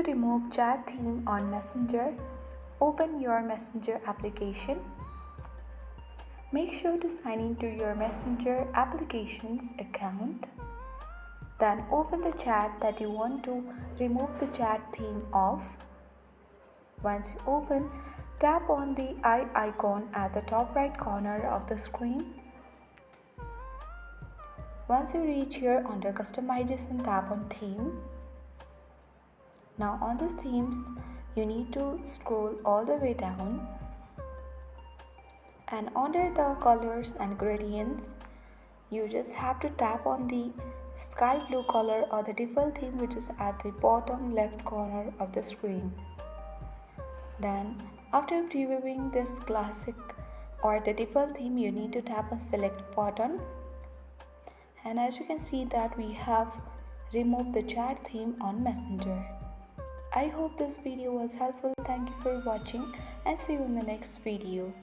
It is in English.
to remove chat theme on Messenger, open your Messenger application. Make sure to sign into your Messenger application's account. Then open the chat that you want to remove the chat theme of. Once you open, tap on the eye icon at the top right corner of the screen. Once you reach here under customization, tap on theme. Now on this themes, you need to scroll all the way down, and under the colors and gradients, you just have to tap on the sky blue color or the default theme which is at the bottom left corner of the screen. Then after previewing this classic or the default theme, you need to tap on select button, and as you can see that we have removed the chat theme on Messenger. I hope this video was helpful. Thank you for watching and see you in the next video.